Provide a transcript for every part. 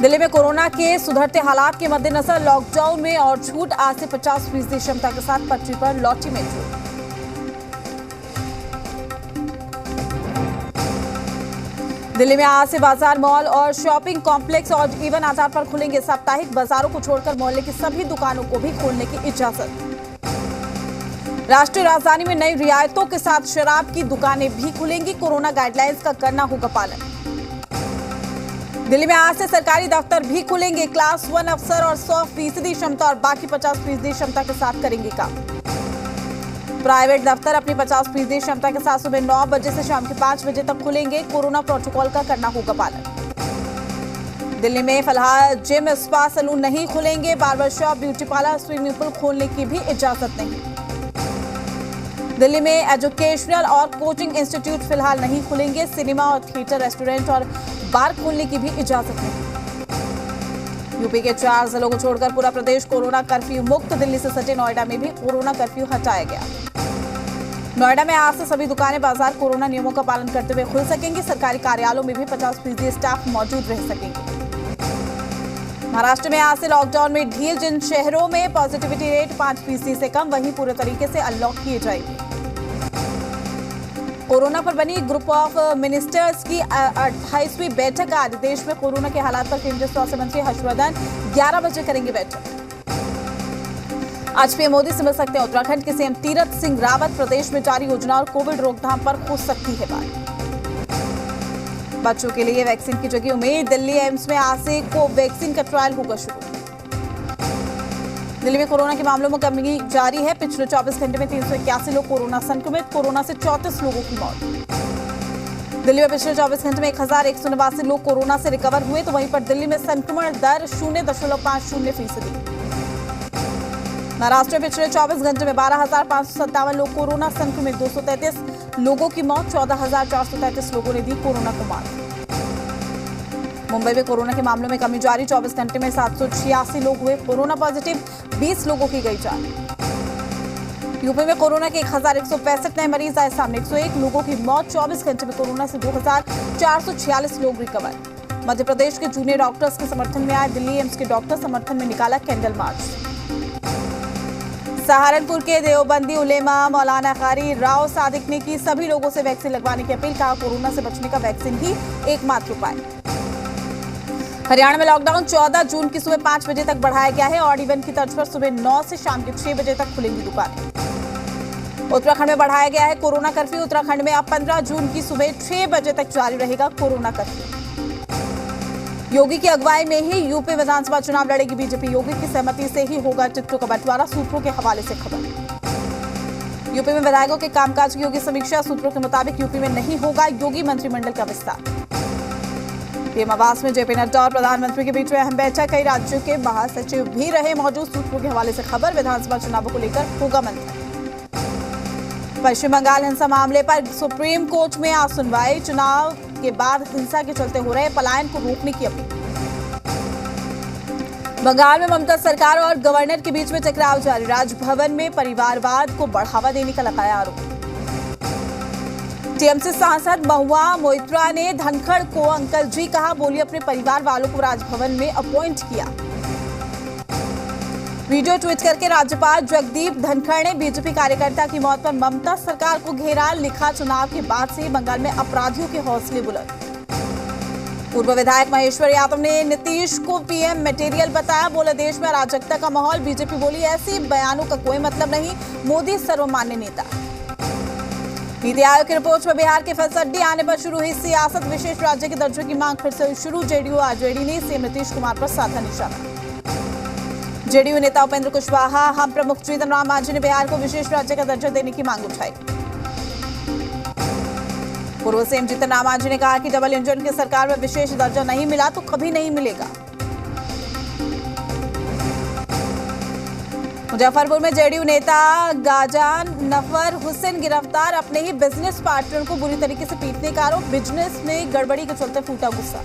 दिल्ली में कोरोना के सुधरते हालात के मद्देनजर लॉकडाउन में और छूट आज से 50% क्षमता के साथ पटरी पर लौटी मेट्रो। दिल्ली में आज से बाजार, मॉल और शॉपिंग कॉम्प्लेक्स और इवन आधार पर खुलेंगे। साप्ताहिक बाजारों को छोड़कर मोहल्ले की सभी दुकानों को भी खोलने की इजाजत। राष्ट्रीय राजधानी में नई रियायतों के साथ शराब की दुकानें भी खुलेंगी। कोरोना गाइडलाइंस का करना होगा पालन। दिल्ली में आज से सरकारी दफ्तर भी खुलेंगे। क्लास 1 अफसर और 100% क्षमता और बाकी 50% क्षमता के साथ करेंगे काम। प्राइवेट दफ्तर अपनी 50% क्षमता के साथ सुबह 9 बजे से शाम के 5 बजे तक खुलेंगे। कोरोना प्रोटोकॉल का करना होगा पालन। दिल्ली में फिलहाल जिम, स्पा, सैलून नहीं खुलेंगे। Barber shop, beauty parlour, swimming pool खोलने की भी इजाजत नहीं। दिल्ली में एजुकेशनल और कोचिंग इंस्टीट्यूट फिलहाल नहीं खुलेंगे। सिनेमा और थिएटर, रेस्टोरेंट और बार खोलने की भी इजाजत नहीं। यूपी के 4 जिलों को छोड़कर पूरा प्रदेश कोरोना कर्फ्यू मुक्त। दिल्ली से सटे नोएडा में भी कोरोना कर्फ्यू हटाया गया। नोएडा में आज से सभी दुकानें, बाजार कोरोना नियमों का पालन करते हुए खुल सकेंगे। सरकारी कार्यालयों में भी 50% स्टाफ मौजूद रह सकेंगे। महाराष्ट्र में आज से लॉकडाउन में ढील। जिन शहरों में पॉजिटिविटी रेट 5% से कम, वहीं पूरे तरीके से अनलॉक किए जाएंगे। कोरोना पर बनी ग्रुप ऑफ मिनिस्टर्स की 28वीं बैठक आज। देश में कोरोना के हालात पर केंद्रीय स्वास्थ्य मंत्री हर्षवर्धन 11 बजे करेंगे बैठक। आज पीएम मोदी से मिल सकते हैं उत्तराखंड के सीएम तीरथ सिंह रावत। प्रदेश में जारी योजना और कोविड रोकथाम पर हो सकती है बात। बच्चों के लिए वैक्सीन की जगह उम्मीद। दिल्ली एम्स में आज से कोवैक्सीन का ट्रायल होगा शुरू। दिल्ली में कोरोना के मामलों में कमी जारी है। पिछले 24 घंटे में 381 लोग कोरोना संक्रमित। कोरोना से 34 लोगों की मौत। दिल्ली में पिछले 24 घंटे में 1189 लोग कोरोना से रिकवर हुए। तो वहीं पर दिल्ली में संक्रमण दर 0.50%। महाराष्ट्र में पिछले 24 घंटे में 12,557 लोग कोरोना संक्रमित। 233 लोगों की मौत। 14,433 लोगों ने दी कोरोना को मात। मुंबई में कोरोना के मामलों में कमी जारी। 24 घंटे में 786 लोग हुए कोरोना पॉजिटिव। 20 लोगों की गई जान। यूपी में कोरोना के 1,165 नए मरीज आए सामने। 101 लोगों की मौत। 24 घंटे में कोरोना से 2,446 लोग रिकवर। मध्य प्रदेश के जूनियर डॉक्टर्स के समर्थन में आए दिल्ली एम्स के डॉक्टर। समर्थन में निकाला कैंडल मार्च। सहारनपुर के देवबंदी उलेमा मौलाना कारी राव सादिक ने की सभी लोगों से वैक्सीन लगवाने की अपील। कहा कोरोना से बचने का वैक्सीन ही एकमात्र उपाय। हरियाणा में लॉकडाउन 14 जून की सुबह 5 बजे तक बढ़ाया गया है। ऑड इवन की तर्ज पर सुबह 9 से शाम के 6 बजे तक खुलेंगी दुकानें। उत्तराखंड में बढ़ाया गया है कोरोना कर्फ्यू। उत्तराखंड में अब 15 जून की सुबह 6 बजे तक जारी रहेगा कोरोना कर्फ्यू। योगी की अगुवाई में ही यूपी विधानसभा चुनाव लड़ेगी बीजेपी। योगी की सहमति से ही होगा टिकटों का बंटवारा। सूत्रों के हवाले से खबर। यूपी में विधायकों के कामकाज की होगी समीक्षा। सूत्रों के मुताबिक यूपी में नहीं होगा योगी मंत्रिमंडल का विस्तार। पीएम आवास में जेपी नड्डा और प्रधानमंत्री के बीच में अहम बैठक। कई राज्यों के महासचिव भी रहे मौजूद। सूत्रों के हवाले से खबर। विधानसभा चुनावों को लेकर होगा मंथन। पश्चिम बंगाल हिंसा मामले पर सुप्रीम कोर्ट में आज सुनवाई। चुनाव के बाद हिंसा के चलते हो रहे पलायन को रोकने की अपील। बंगाल में ममता सरकार और गवर्नर के बीच में टकराव जारी। राजभवन में परिवारवाद को बढ़ावा देने का लगाया आरोप। टीएमसी सांसद महुआ मोइत्रा ने धनखड़ को अंकल जी कहा। बोली अपने परिवार वालों को राजभवन में अपॉइंट किया। वीडियो ट्वीट करके राज्यपाल जगदीप धनखड़ ने बीजेपी कार्यकर्ता की मौत पर ममता सरकार को घेरा। लिखा चुनाव के बाद से बंगाल में अपराधियों के हौसले बुलंद। पूर्व विधायक महेश्वर यादव ने नीतीश को पीएम मटेरियल बताया। बोले देश में अराजकता का माहौल। बीजेपी बोली ऐसे बयानों का कोई मतलब नहीं। मोदी सर्वमान्य नेता। नीति आयोग की रिपोर्ट में बिहार के फिसड्डी आने पर शुरू हुई सियासत। विशेष राज्य के दर्जे की मांग फिर से शुरू। जेडीयू आरजेडी ने सीएम नीतीश कुमार पर साधा निशाना। जेडीयू नेता उपेंद्र कुशवाहा, हम प्रमुख जीतन राम मांझी ने बिहार को विशेष राज्य का दर्जा देने की मांग उठाई। पूर्व सीएम जीतन राम मांझी ने कहा कि डबल इंजन की सरकार में विशेष दर्जा नहीं मिला तो कभी नहीं मिलेगा। मुजफ्फरपुर में जेडीयू नेता गाजान नफर हुसैन गिरफ्तार। अपने ही बिजनेस पार्टनर को बुरी तरीके से पीटने का आरोप। बिजनेस में गड़बड़ी के चलते फूटा गुस्सा।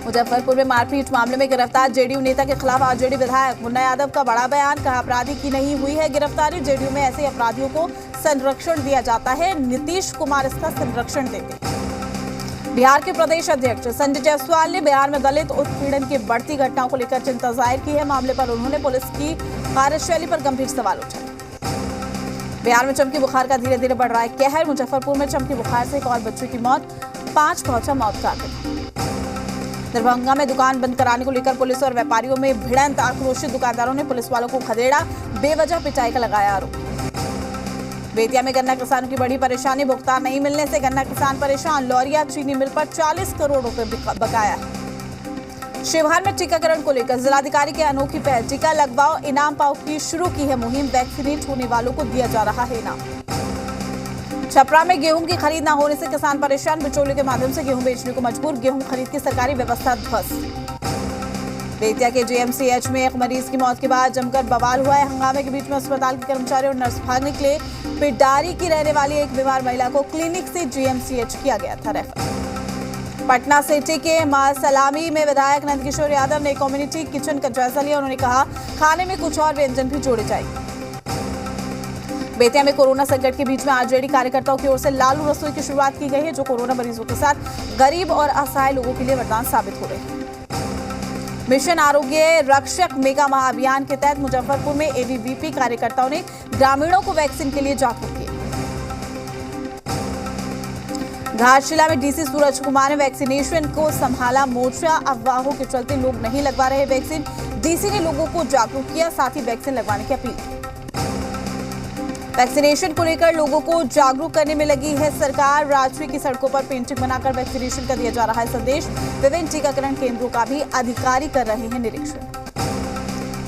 मुजफ्फरपुर में मारपीट मामले में गिरफ्तार जेडीयू नेता के खिलाफ आरजेडी विधायक मुन्ना यादव का बड़ा बयान। कहा अपराधी की नहीं हुई है गिरफ्तारी। जेडीयू में ऐसे अपराधियों को संरक्षण दिया जाता है। नीतीश कुमार इसका संरक्षण देते। बिहार के प्रदेश अध्यक्ष संजय जायसवाल ने बिहार में दलित उत्पीड़न की बढ़ती घटनाओं को लेकर चिंता जाहिर की है। मामले पर उन्होंने पुलिस की कार्यशैली पर गंभीर सवाल उठाए। बिहार में चमकी बुखार का धीरे धीरे बढ़ रहा है कहर। मुजफ्फरपुर में चमकी बुखार से एक और बच्चे की मौत, 5 पहुंचा मौत का आंकड़ा। दरभंगा में दुकान बंद कराने को लेकर पुलिस और व्यापारियों में भिड़ंत। आक्रोशित दुकानदारों ने पुलिस वालों को खदेड़ा, बेवजह पिटाई का लगाया आरोप। बेतिया में गन्ना किसानों की बड़ी परेशानी, भुगतान नहीं मिलने से गन्ना किसान परेशान। लौरिया चीनी मिल पर 40 करोड़ रुपए बकाया है। शिवहर में टीकाकरण को लेकर जिलाधिकारी की अनोखी पहल, टीका लगवाओ इनाम पाओ की शुरू की है मुहिम। वैक्सीनेट होने वालों को दिया जा रहा है इनाम। छपरा में गेहूं की खरीद न होने से किसान परेशान, बिचौलियों के माध्यम से गेहूं बेचने को मजबूर। गेहूं खरीद की सरकारी व्यवस्था ध्वस्त। बेतिया के जीएमसीएच में एक मरीज की मौत के बाद जमकर बवाल हुआ है। हंगामे के बीच में अस्पताल के कर्मचारी और नर्स भागने के लिए पिडारी की रहने वाली एक बीमार महिला को क्लिनिक से जीएमसीएच किया गया था रेफर। पटना सिटी के मासलामी में विधायक नंदकिशोर यादव ने कम्युनिटी किचन का जायजा लिया। उन्होंने कहा खाने में कुछ और व्यंजन भी जोड़े जाएंगे। बेतिया में कोरोना संकट के बीच में आरजेडी कार्यकर्ताओं की ओर से लालू रसोई की शुरुआत की गई है, जो कोरोना मरीजों के साथ गरीब और असहाय लोगों के लिए वरदान साबित हो रही है। मिशन आरोग्य रक्षक मेगा महाअभियान के तहत मुजफ्फरपुर में एबीवीपी कार्यकर्ताओं ने ग्रामीणों को वैक्सीन के लिए जागरूक किया। घाटशिला में डीसी सूरज कुमार ने वैक्सीनेशन को संभाला मोर्चा। अफवाहों के चलते लोग नहीं लगवा रहे वैक्सीन। डीसी ने लोगों को जागरूक किया, साथ ही वैक्सीन लगवाने की अपील की। वैक्सीनेशन को लेकर लोगों को जागरूक करने में लगी है सरकार। राजधानी की सड़कों पर पेंटिंग बनाकर वैक्सीनेशन का दिया जा रहा है संदेश। विभिन्न टीकाकरण केंद्रों का भी अधिकारी कर रहे हैं निरीक्षण।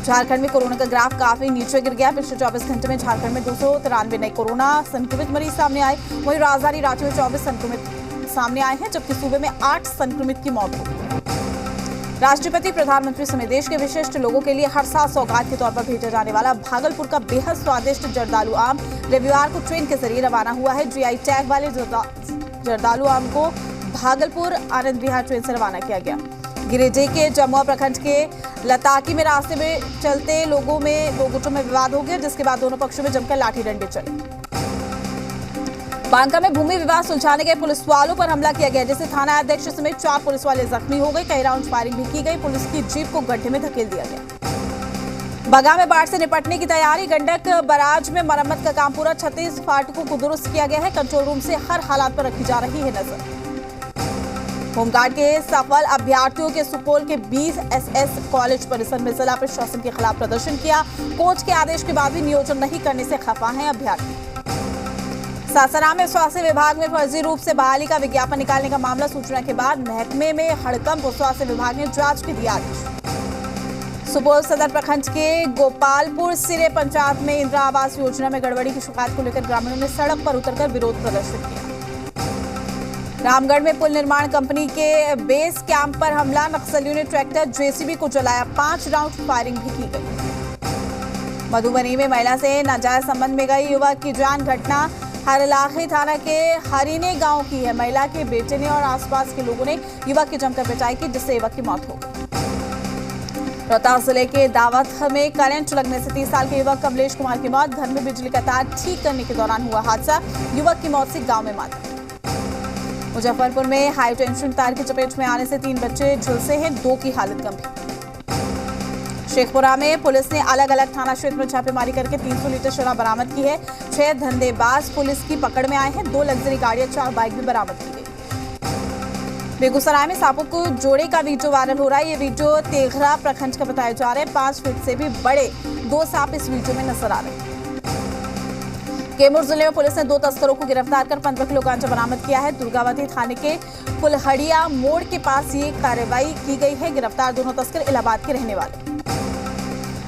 झारखंड में कोरोना का ग्राफ काफी नीचे गिर गया। पिछले 24 घंटे में झारखंड में 293 नए कोरोना संक्रमित मरीज सामने आए। वहीं राजधानी रांची में 24 संक्रमित सामने आए हैं, जबकि सूबे में 8 संक्रमित की मौत हो गई। राष्ट्रपति, प्रधानमंत्री समेत देश के विशिष्ट लोगों के लिए हर साल सौगात के तौर पर भेजा जाने वाला भागलपुर का बेहद स्वादिष्ट जर्दालू आम रविवार को ट्रेन के जरिए रवाना हुआ है। जीआई टैग वाले जर्दालू आम को भागलपुर आनंद विहार ट्रेन से रवाना किया गया। गिरिडीह के जमुआ प्रखंड के लताकी में रास्ते में चलते लोगों में 2 गुटों में विवाद हो गया, जिसके बाद दोनों पक्षों में जमकर लाठी डंडे चले। बांका में भूमि विवाद सुलझाने गए पुलिस वालों पर हमला किया गया, जिससे थाना अध्यक्ष समेत 4 पुलिस वाले जख्मी हो गए। कई राउंड फायरिंग भी की गई। पुलिस की जीप को गड्ढे में धकेल दिया गया। बगा में बाढ़ से निपटने की तैयारी। गंडक बराज में मरम्मत का काम पूरा। 36 फाटकों को दुरुस्त किया गया है। कंट्रोल रूम से हर हालात पर रखी जा रही है नजर। होमगार्ड के सफल अभ्यर्थियों के सुपौल के 20 एसएस कॉलेज परिसर में जिला प्रशासन के खिलाफ प्रदर्शन किया। कोर्ट के आदेश के बाद भी नियोजन नहीं करने से खफा हैं अभ्यर्थी। सासाराम में स्वास्थ्य विभाग में फर्जी रूप से बहाली का विज्ञापन निकालने का मामला। सूचना के बाद महकमे में हड़कंप। स्वास्थ्य विभाग ने जांच के दिया आदेश। सुपौल सदर प्रखंड के गोपालपुर सिरे पंचायत में इंदिरा आवास योजना में गड़बड़ी की शिकायत को लेकर ग्रामीणों ने सड़क पर उतरकर विरोध प्रदर्शन किया। रामगढ़ में पुल निर्माण कंपनी के बेस कैंप पर हमला। नक्सलियों ने ट्रैक्टर जेसीबी को जलाया। 5 राउंड फायरिंग भी की गई। मधुबनी में महिला से नाजायज संबंध में गई युवक की जान। घटना हरलाखी थाना के हरिने गांव की है। महिला के बेटे ने और आसपास के लोगों ने युवक की जमकर पिटाई की, जिससे युवक की मौत हो गई। रोहतास जिले के दावत में करंट लगने से 30 साल के युवक कमलेश कुमार की मौत। घर में बिजली का तार ठीक करने के दौरान हुआ हादसा। युवक की मौत से गांव में मातम। मुजफ्फरपुर में हाई टेंशन तार की चपेट में आने से 3 बच्चे झुलसे हैं, 2 की हालत गंभीर। शेखपुरा में पुलिस ने अलग अलग थाना क्षेत्र में छापेमारी करके 300 लीटर शराब बरामद की है। 6 धंधेबाज पुलिस की पकड़ में आए हैं। 2 लग्जरी गाड़ियां, 4 बाइक भी बरामद की गई। बेगूसराय में सांपों को जोड़े का वीडियो वायरल हो रहा है। ये वीडियो तेघरा प्रखंड का बताया जा रहा है। 5 फीट से भी बड़े 2 सांप इस वीडियो में नजर आ रहे हैं। कैमूर जिले में पुलिस ने 2 तस्करों को गिरफ्तार कर 15 किलो गांजा बरामद किया है। दुर्गावती थाने के फुलहड़िया मोड़ के पास ये कार्रवाई की गई है। गिरफ्तार दोनों तस्कर इलाहाबाद के रहने वाले।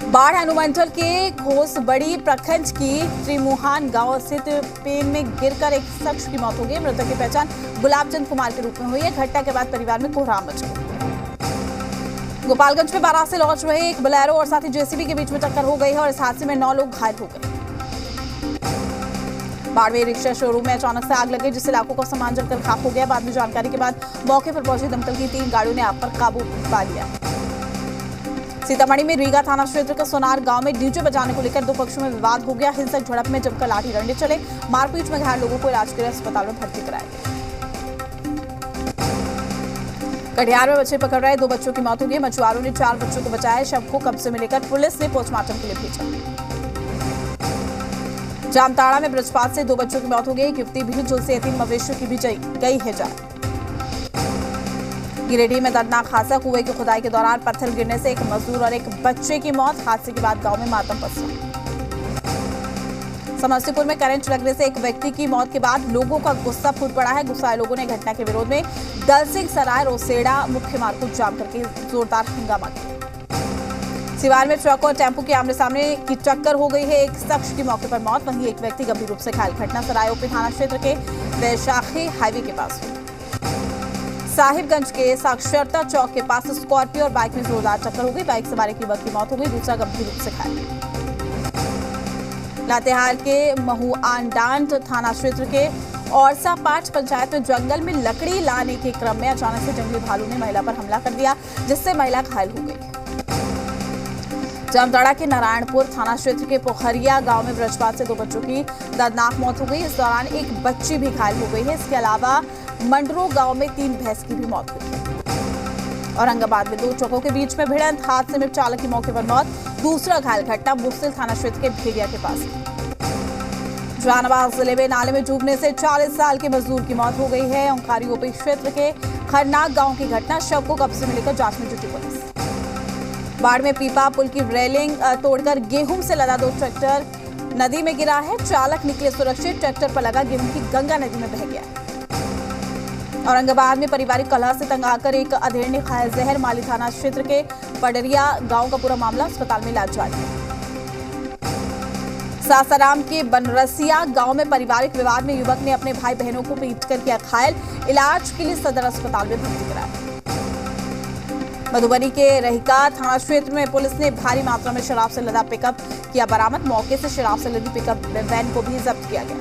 बाढ़ अनुमंडल के घोसबड़ी प्रखंड की त्रिमुहान गांव स्थित पेन में गिरकर एक शख्स की मौत हो गई। मृतक की पहचान गुलाबचंद कुमार के रूप में हुई है। घटना के बाद परिवार में कोहराम मच गया। गोपालगंज में बारात से लौट रहे एक बोलेरो और साथी जेसीबी के बीच में टक्कर हो गई है और इस हादसे में 9 लोग घायल हो गए। बाड़मेर रिक्शा शोरूम में अचानक से आग लगी, जिससे लाखों का सामान जलकर खाक हो गया। बाद में जानकारी के बाद मौके पर पहुंची दमकल की 3 गाड़ियों ने आग पर काबू पा लिया। सीतामढ़ी में रीगा थाना क्षेत्र के सोनार गांव में डीजे बजाने को लेकर 2 पक्षों में विवाद हो गया। हिंसक झड़प में जमकर लाठी डंडे चले। मारपीट में घायल लोगों को इलाज के लिए अस्पताल में भर्ती कराया गया। कटिहार में बच्चे पकड़ रहे 2 बच्चों की मौत हो गई। मछुआरों ने 4 बच्चों को बचाया। शव को कब्जे में लेकर पुलिस ने पोस्टमार्टम के लिए भेजा। जामताड़ा में वज्रपात से 2 बच्चों की मौत हो गई। एक युवती भी झुलसे 3 मवेशियों की भी गई है जान। गिरिडीह में दर्दनाक हादसा। कुएं की खुदाई के दौरान पत्थर गिरने से एक मजदूर और एक बच्चे की मौत। हादसे के बाद गांव में मातम पसरा। समस्तीपुर में करंट लगने से एक व्यक्ति की मौत के बाद लोगों का गुस्सा फूट पड़ा है। गुस्साए लोगों ने घटना के विरोध में दलसिंह सराय रोसेड़ा मुख्य मार्ग को जाम करके जोरदार हंगामा किया। सिवान में ट्रक और टेम्पो के आमने सामने की टक्कर हो गई है। एक शख्स की मौके पर मौत, वहीं एक व्यक्ति गंभीर रूप से घायल। घटना सराय ओपी थाना क्षेत्र के वैशाखी हाईवे के पास हुई। साहिबगंज के साक्षरता चौक के पास स्कॉर्पियो और बाइक में जोरदार टक्कर हो गई। बाइक सवार एक युवक की मौत हो गई, दूसरा गंभीर रूप से घायल। लातेहार के महुआंडांड थाना क्षेत्र के औरसा पाठ पंचायत में जंगल में लकड़ी लाने के क्रम में अचानक से जंगली भालू ने महिला पर हमला कर दिया, जिससे महिला घायल हो गई। जामताड़ा के नारायणपुर थाना क्षेत्र के पोखरिया गांव में वज्रपात से 2 बच्चों की दर्दनाक मौत हो गई। इस दौरान एक बच्ची भी घायल हो गई है। इसके अलावा मंडरो गांव में 3 भैंस की भी मौत हुई। औरंगाबाद में 2 ट्रकों के बीच में भिड़ंत। हादसे में चालक की मौके पर मौत, दूसरा घायल। घटना मुफस्सिल थाना क्षेत्र के भेड़िया के पास। जहानाबाद जिले में नाले में डूबने से 40 साल के मजदूर की मौत हो गई है। ओंकारी ओपी क्षेत्र के खरनाक गांव की घटना। शव को कब्जे में लेकर जांच में जुटी पुलिस। बाढ़ में पीपा पुल की रेलिंग तोड़कर गेहूं से लदा 2 ट्रैक्टर नदी में गिरा है। चालक निकले सुरक्षित। ट्रैक्टर पर लगा गेहूं की गंगा नदी में बह गया। औरंगाबाद में पारिवारिक कलह से तंग आकर एक अधेड़ ने खाया जहर। माली थाना क्षेत्र के पडरिया गांव का पूरा मामला। अस्पताल में इलाज जारी। सासाराम के बनरसिया गांव में पारिवारिक विवाद में युवक ने अपने भाई बहनों को पीटकर किया घायल। इलाज के लिए सदर अस्पताल में भर्ती कराया। मधुबनी के रहिका थाना क्षेत्र में पुलिस ने भारी मात्रा में शराब से लदा पिकअप किया बरामद। मौके से शराब से लदी पिकअप वैन को भी जब्त किया गया।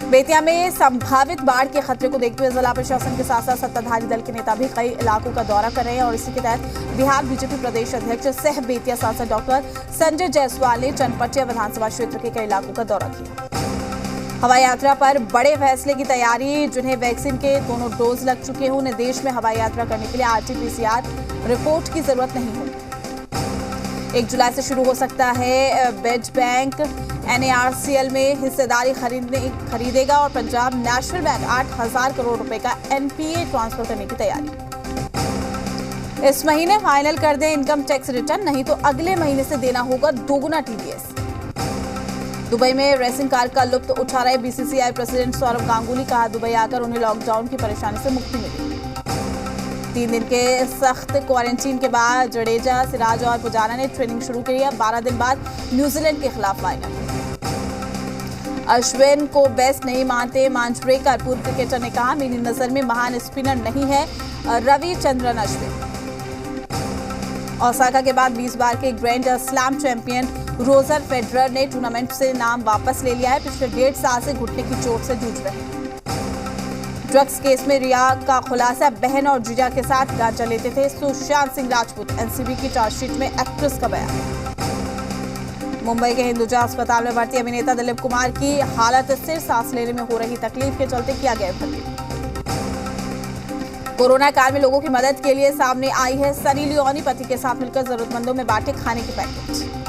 बेतिया में संभावित बाढ़ के खतरे को देखते हुए जिला प्रशासन के साथ साथ सत्ताधारी दल के नेता भी कई इलाकों का दौरा कर रहे हैं और इसी के तहत बिहार बीजेपी प्रदेश अध्यक्ष सह बेतिया सांसद डॉक्टर संजय जायसवाल ने चनपटिया विधानसभा क्षेत्र के कई इलाकों का दौरा किया। हवाई यात्रा पर बड़े फैसले की तैयारी। जिन्हें वैक्सीन के दोनों डोज लग चुके हैं उन्हें देश में हवाई यात्रा करने के लिए RT-PCR रिपोर्ट की जरूरत नहीं होगी। 1 जुलाई से शुरू हो सकता है बेड बैंक। NARCL में हिस्सेदारी खरीदेगा और पंजाब नेशनल बैंक 8,000 करोड़ रुपए का NPA ट्रांसफर करने की तैयारी। इस महीने फाइनल कर दें इनकम टैक्स रिटर्न, नहीं तो अगले महीने से देना होगा दोगुना TDS। दुबई में रेसिंग कार का लुत्फ उठा रहे BCCI प्रेसिडेंट सौरव गांगुली। कहा दुबई आकर उन्हें लॉकडाउन की परेशानी से मुक्ति मिली। 3 दिन के सख्त क्वारंटीन के बाद जडेजा, सिराज और पुजारा ने ट्रेनिंग शुरू की है। 12 दिन बाद न्यूजीलैंड के खिलाफ फाइनल। अश्विन को बेस्ट नहीं मानते मांजरेकर। पूर्व क्रिकेटर ने कहा मेरी नजर में महान स्पिनर नहीं है रविचंद्रन अश्विन। ओसाका के बाद 20 बार के grand slam champion Roger Federer ने टूर्नामेंट से नाम वापस ले लिया है। पिछले 1.5 साल से घुटने की चोट से जूझ रहे हैं। ड्रग्स केस में रिया का खुलासा। बहन और जीजा के साथ गांजा लेते थे सुशांत सिंह राजपूत। NCB की चार्जशीट में एक्ट्रेस का बयान। मुंबई के हिंदुजा अस्पताल में भर्ती अभिनेता दिलीप कुमार की हालत स्थिर। सांस लेने में हो रही तकलीफ के चलते किया गया भर्ती। कोरोना काल में लोगों की मदद के लिए सामने आई है सनी लियोनी। पति के साथ मिलकर जरूरतमंदों में बांटे खाने के पैकेट।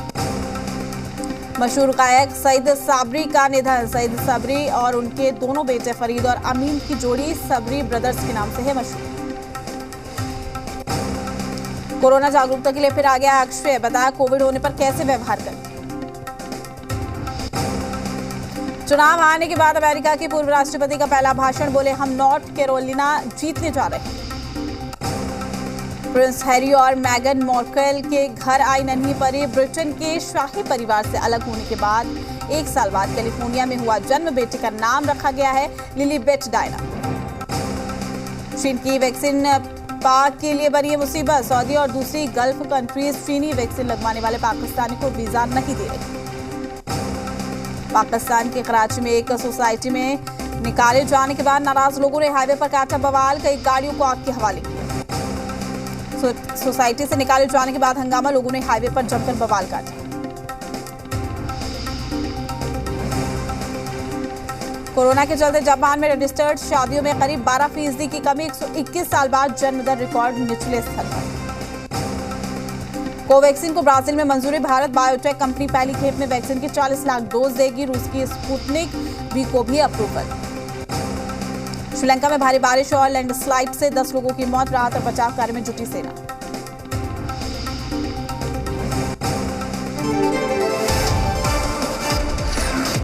मशहूर गायक सईद साबरी का निधन। सईद साबरी और उनके दोनों बेटे फरीद और अमीन की जोड़ी सबरी ब्रदर्स के नाम से है मशहूर। कोरोना जागरूकता के लिए फिर आ गया अक्षय। बताया कोविड होने पर कैसे व्यवहार करें। चुनाव हारने के बाद अमेरिका के पूर्व राष्ट्रपति का पहला भाषण। बोले हम नॉर्थ कैरोलिना जीतने जा रहे हैं। प्रिंस हैरी और मैगन मार्कल के घर आई नन्ही परी। ब्रिटेन के शाही परिवार से अलग होने के बाद 1 साल बाद कैलिफोर्निया में हुआ जन्म। बेटे का नाम रखा गया है लिलीबेथ डायना। चीन की वैक्सीन पाक के लिए बनी है मुसीबत। सऊदी और दूसरी गल्फ कंट्रीज चीनी वैक्सीन लगवाने वाले पाकिस्तानी को वीजा नहीं दे रही। पाकिस्तान के कराची में एक सोसाइटी में निकाले जाने के बाद नाराज लोगों ने हाईवे पर काटा बवाल। कई गाड़ियों को आग के हवाले किया। सोसाइटी से निकाले जाने के बाद हंगामा। लोगों ने हाईवे पर जमकर बवाल काटा। कोरोना के चलते जापान में रजिस्टर्ड शादियों में करीब 12% की कमी, 121 साल बाद जन्म दर रिकॉर्ड निचले स्तर पर। कोवैक्सीन को ब्राजील में मंजूरी, भारत बायोटेक कंपनी पहली खेप में वैक्सीन की 40 लाख डोज देगी। रूस की स्पुतनिक वी को भी अप्रूवल। श्रीलंका में भारी बारिश और लैंडस्लाइड से 10 लोगों की मौत, राहत और बचाव कार्य में जुटी सेना।